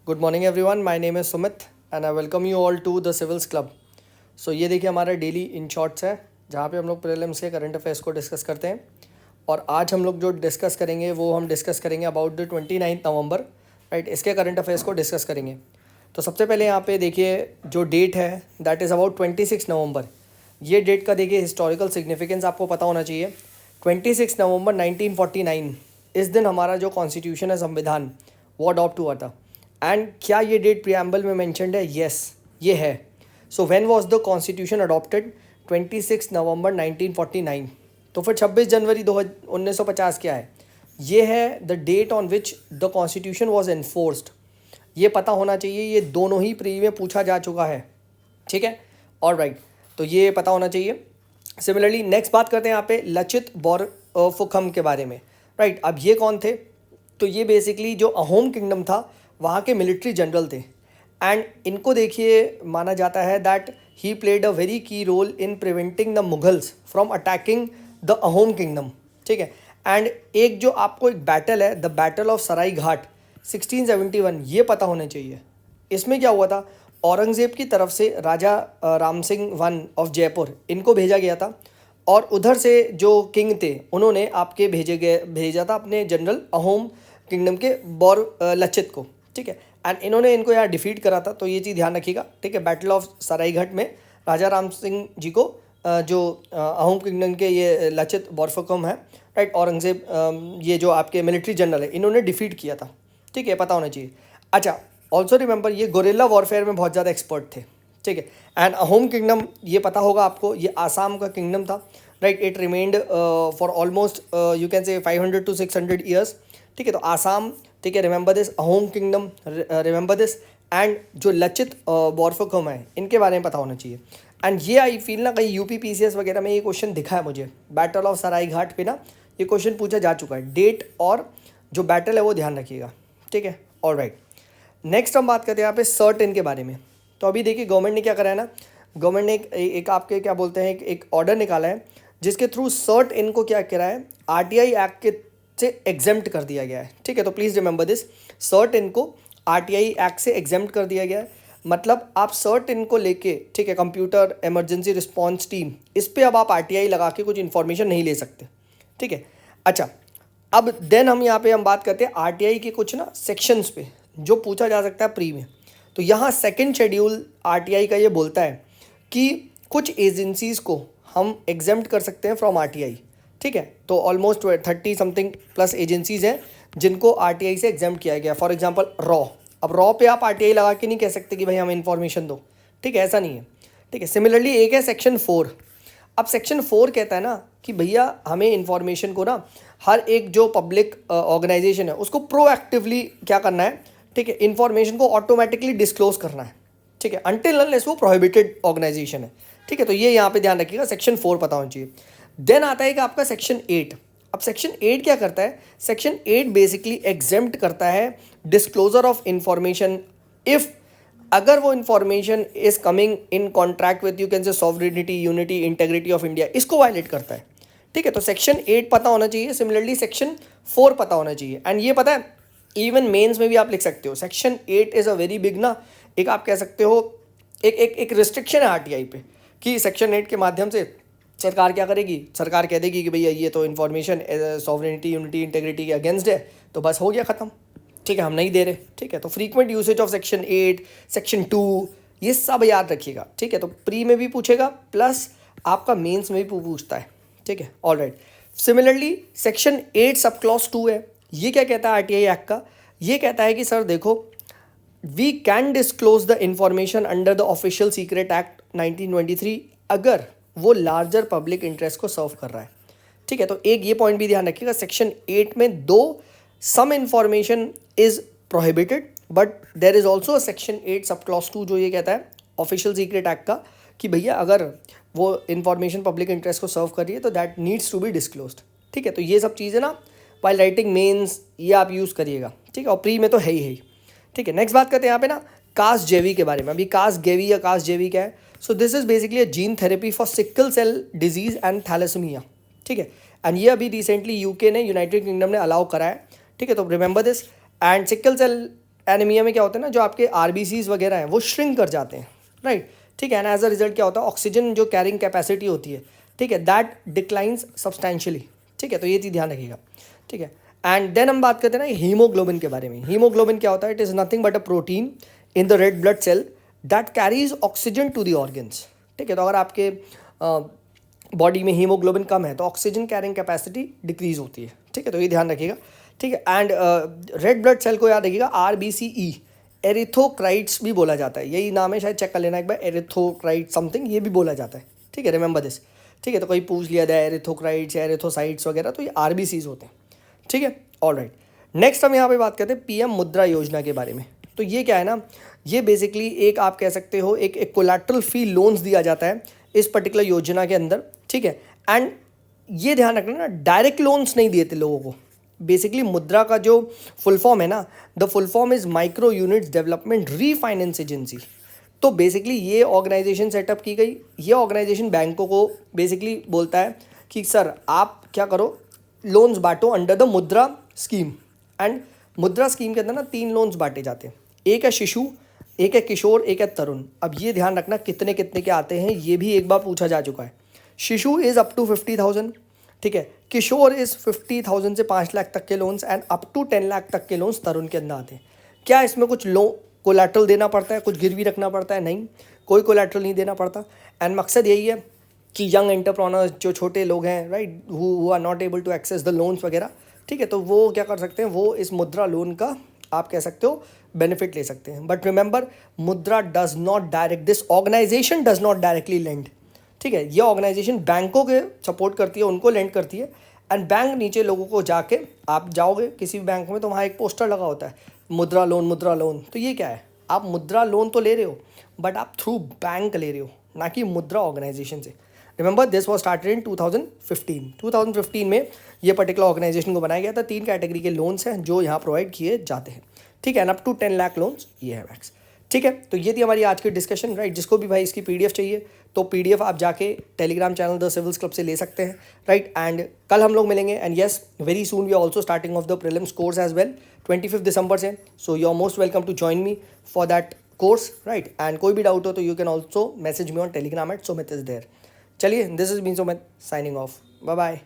Good morning everyone, my name is Sumit and I welcome you all to the civils club. So ये देखिए हमारा daily in shorts है जहाँ पे हम लोग प्रीलिम्स के करंट अफेयर्स को डिस्कस करते हैं। और आज हम लोग जो डिस्कस करेंगे वो हम डिस्कस करेंगे अबाउट द 29 नवंबर, राइट। इसके करंट अफेयर्स को डिस्कस करेंगे। तो सबसे पहले यहाँ पे देखिए जो डेट है दैट इज़ अबाउट 26 नवंबर। ये डेट का देखिए हिस्टोरिकल सिग्निफिकेंस आपको पता होना चाहिए। 26 नवंबर 1949 इस दिन हमारा जो कॉन्स्टिट्यूशन है, संविधान, वो अडॉप्ट हुआ था। एंड क्या ये डेट प्रियम्बल में मैंशनड है? यस, ये है। So when was the constitution adopted? 26 नवंबर 1949। तो फिर 26 जनवरी 1950 क्या है? ये है the date on which the constitution was enforced. ये पता होना चाहिए, ये दोनों ही प्री में पूछा जा चुका है, ठीक है। ऑल राइट, तो ये पता होना चाहिए। सिमिलरली नेक्स्ट बात करते हैं यहाँ पे लचित बोरफुकन के बारे में, राइट। अब ये कौन थे? तो ये बेसिकली जो अहोम किंगडम था वहाँ के मिलिट्री जनरल थे। एंड इनको देखिए माना जाता है that he played a very key role in preventing the Mughals from attacking the Ahom kingdom, ठीक है। एंड एक जो आपको एक बैटल है, the battle of Sarai Ghat 1671, ये पता होना चाहिए। इसमें क्या हुआ था? औरंगज़ेब की तरफ से राजा राम सिंह वन ऑफ जयपुर, इनको भेजा गया था। और उधर से जो किंग थे उन्होंने आपके भेजा था अपने जनरल अहोम किंगडम के लचित को, ठीक है। एंड इन्होंने इनको यहाँ डिफीट करा था, तो ये चीज़ ध्यान रखिएगा, ठीक है। बैटल ऑफ सरायघाट में राजा राम सिंह जी को जो अहोम किंगडम के ये लचित बोरफुकन है, राइट, औरंगज़ेब ये जो आपके मिलिट्री जनरल है, इन्होंने डिफीट किया था, ठीक है, पता होना चाहिए। अच्छा, ऑल्सो रिमेंबर ये गोरिल्ला वॉरफेयर में बहुत ज़्यादा एक्सपर्ट थे, ठीक है। एंड अहोम किंगडम ये पता होगा आपको, ये आसाम का किंगडम था, right. It remained for almost you can say 500 to 600 years, ठीक है। तो आसाम, ठीक है, remember this. Ahom kingdom, remember this. And जो लचित बोरफुकन है, इनके बारे में पता होना चाहिए। एंड ये आई फील ना कहीं यूपी पीसीएस वगैरह में ये क्वेश्चन दिखा है मुझे, बैटल ऑफ सराय घाट पे ना ये क्वेश्चन पूछा जा चुका है। डेट और जो बैटल है वो ध्यान रखिएगा, ठीक है। ऑल राइट, नेक्स्ट हम बात करते हैं यहाँ पे सर्ट इन के बारे में। तो अभी देखिए गवर्नमेंट ने क्या करा है ना, गवर्नमेंट ने एक आपके क्या बोलते हैं एक ऑर्डर निकाला है जिसके थ्रू सर्ट इन को क्या करा है, आरटीआई एक्ट के से एग्जेम्प्ट कर दिया गया है, ठीक है। तो please remember this, CERT In को आरटीआई एक्ट से एग्जेम्प्ट कर दिया गया है। मतलब आप सर्ट इन को लेके, ठीक है, कंप्यूटर इमरजेंसी रिस्पॉन्स टीम, इस पर अब आप आरटीआई लगा के कुछ इन्फॉर्मेशन नहीं ले सकते, ठीक है। अच्छा, अब देन हम यहाँ पे हम बात करते हैं आरटीआई के कुछ ना सेक्शंस पे जो पूछा जा सकता है प्री में। तो यहाँ सेकंड शेड्यूल आरटीआई का ये बोलता है कि कुछ एजेंसीज़ को हम एग्जेम्प्ट कर सकते हैं फ्रॉम आरटीआई, ठीक है। तो ऑलमोस्ट 30 समथिंग प्लस एजेंसीज़ हैं जिनको आरटीआई से एग्जाम किया गया। फॉर एग्जांपल रॉ, अब रॉ पे आप आरटीआई लगा के नहीं कह सकते कि भाई हमें इन्फॉर्मेशन दो, ठीक है, ऐसा नहीं है, ठीक है। सिमिलरली एक है सेक्शन 4। अब सेक्शन 4 कहता है ना कि भैया हमें इन्फॉर्मेशन को ना हर एक जो पब्लिक ऑर्गेनाइजेशन है उसको प्रोएक्टिवली क्या करना है, ठीक है, इन्फॉर्मेशन को ऑटोमेटिकली डिस्क्लोज करना है, ठीक है, अनटिल अनलेस वो प्रोहिबिटेड ऑर्गेनाइजेशन है, ठीक है। तो ये यहाँ पे ध्यान रखिएगा, सेक्शन 4 पता होना चाहिए। देन आता है कि आपका सेक्शन 8। अब सेक्शन 8 क्या करता है? सेक्शन 8 बेसिकली एग्जेम्प्ट करता है डिस्क्लोजर ऑफ इंफॉर्मेशन इफ अगर वो information is coming in contract with you can say sovereignty, unity, integrity of India, इसको वायलेट करता है, ठीक है। तो सेक्शन 8 पता होना चाहिए। सिमिलरली सेक्शन 4 पता होना चाहिए। एंड ये पता है इवन मेंस में भी आप लिख सकते हो, section 8 is a very big ना, एक आप कह सकते हो एक रिस्ट्रिक्शन है आरटीआई पे कि सेक्शन 8 के माध्यम से सरकार क्या करेगी, सरकार कह देगी कि भैया ये तो इन्फॉर्मेशन सॉवरेनिटी, यूनिटी, इंटेग्रिटी के अगेंस्ट है, तो बस हो गया ख़त्म, ठीक है, हम नहीं दे रहे, ठीक है। तो frequent usage of section 8, section 2, ये सब याद रखिएगा, ठीक है। तो प्री में भी पूछेगा प्लस आपका मेंस में भी पूछता है, ठीक है। All right, similarly section 8 sub clause 2 है। ये क्या कहता है आरटीआई एक्ट का? ये कहता है कि सर देखो, we can disclose the information under the official secret act 1923 अगर वो लार्जर पब्लिक इंटरेस्ट को सर्व कर रहा है, ठीक है। तो एक ये पॉइंट भी ध्यान रखिएगा, सेक्शन 8 में दो some information is prohibited but there is also section 8 sub clause 2 जो ये कहता है ऑफिशियल सीक्रेट एक्ट का कि भैया अगर वो इंफॉर्मेशन पब्लिक इंटरेस्ट को सर्व कर रही है तो that needs to be disclosed, ठीक है। तो ये सब चीज़ें ना वाइल राइटिंग मेंस ये आप यूज़ करिएगा, ठीक है, और प्री में तो है ही, ठीक है। नेक्स्ट बात करते हैं यहाँ पे ना कासजेवी के बारे में। अभी कासगेवी या कासजेवी क्या है? So this is basically a gene therapy for sickle cell disease and thalassemia, ठीक है। एंड ये अभी रिसेंटली यूके ने, यूनाइटेड किंगडम ने अलाउ करा है, ठीक है। तो remember this. And sickle cell anaemia में क्या होता है ना, जो आपके आरबीसीज वगैरह हैं वो श्रिंक कर जाते हैं, राइट, ठीक है। एंड एज अ रिजल्ट क्या होता है, ऑक्सीजन जो कैरिंग कैपेसिटी होती है, ठीक है, दैट डिक्लाइंस सब्सटैंशियली, ठीक है। तो ये चीज़ ध्यान रखिएगा, ठीक है। एंड देन हम बात करते हैं ना हीमोग्लोबिन के बारे में। हीमोग्लोबिन क्या होता है, it is nothing but a protein in the red blood cell that carries oxygen to the organs, ठीक है। तो अगर आपके बॉडी में हीमोग्लोबिन कम है तो ऑक्सीजन कैरिंग कैपेसिटी डिक्रीज होती है, ठीक है। तो ये ध्यान रखिएगा, ठीक है। एंड रेड ब्लड सेल को याद रखिएगा RBCE, एरिथोक्राइट्स भी बोला जाता है, यही नाम है, शायद चेक कर लेना एक बार, एरिथोक्राइट समथिंग ये भी बोला जाता है, ठीक है। रिमेंबर दिस, ठीक है। तो कोई पूछ लिया जाए एरिथोक्राइट्स या एरिथोसाइट्स वगैरह, तो ये RBCs होते हैं, ठीक है। ऑल राइट, नेक्स्ट हम यहाँ पे बात करते हैं PM मुद्रा योजना के बारे में। तो ये क्या है ना, ये बेसिकली एक आप कह सकते हो एक कोलैटरल फ्री लोन्स दिया जाता है इस पर्टिकुलर योजना के अंदर, ठीक है। एंड ये ध्यान रखना ना, डायरेक्ट लोन्स नहीं देते लोगों को। बेसिकली मुद्रा का जो फुल फॉर्म है ना, the full form is micro units development refinance agency. तो बेसिकली ये ऑर्गेनाइजेशन सेटअप की गई, ये ऑर्गेनाइजेशन बैंकों को बेसिकली बोलता है कि सर आप क्या करो, लोन्स बांटो अंडर द मुद्रा स्कीम। एंड मुद्रा स्कीम के अंदर ना 3 लोन्स बांटे जाते हैं, एक है शिशु, एक है किशोर, एक है तरुण। अब ये ध्यान रखना कितने कितने के आते हैं, ये भी एक बार पूछा जा चुका है। शिशु इज़ अप टू 50,000, ठीक है। किशोर इज़ 50,000 से 5 लाख तक के loans, and up to 10 lakh तक के लोन्स तरुण के अंदर आते हैं। क्या इसमें कुछ कोलैटरल देना पड़ता है, कुछ गिरवी रखना पड़ता है? नहीं, कोई कोलैटरल नहीं देना पड़ता। एंड मकसद यही है कि यंग एंटरप्रेन्योर्स, जो छोटे लोग हैं, right, who are not able to access the loans वगैरह, ठीक है, तो वो क्या कर सकते हैं, वो इस मुद्रा लोन का आप कह सकते हो बेनिफिट ले सकते हैं। But remember, Mudra does not direct, this organisation does not directly lend, ठीक है। ये ऑर्गेनाइजेशन बैंकों के सपोर्ट करती है, उनको लेंड करती है। एंड बैंक नीचे लोगों को जाके, आप जाओगे किसी भी बैंक में तो वहाँ एक पोस्टर लगा होता है, मुद्रा लोन, मुद्रा लोन। तो ये क्या है, आप मुद्रा लोन तो ले रहे हो बट आप थ्रू बैंक ले रहे हो, ना कि मुद्रा ऑर्गेनाइजेशन से। Remember this was started in 2015 में ये पर्टिकुलर ऑर्गेनाइजेशन को बनाया गया था। 3 कैटेगरी के लोन्स हैं जो यहाँ प्रोवाइड किए जाते हैं, ठीक है। अप टू 10 लाख लोन्स ये है मैक्स, ठीक है। तो ये थी हमारी आज की डिस्कशन, राइट। जिसको भी भाई इसकी PDF चाहिए तो PDF आप जाके Telegram channel the civils club से ले सकते हैं, राइट। एंड कल हम लोग मिलेंगे, and yes, very soon we are also starting of the prelims course as well, 25 दिसंबर से। So you are most welcome to join me for that course, right. And कोई भी डाउट हो तो you can also message me on Telegram @Sumit is there। चलिए, this is been Sumit signing off, bye bye.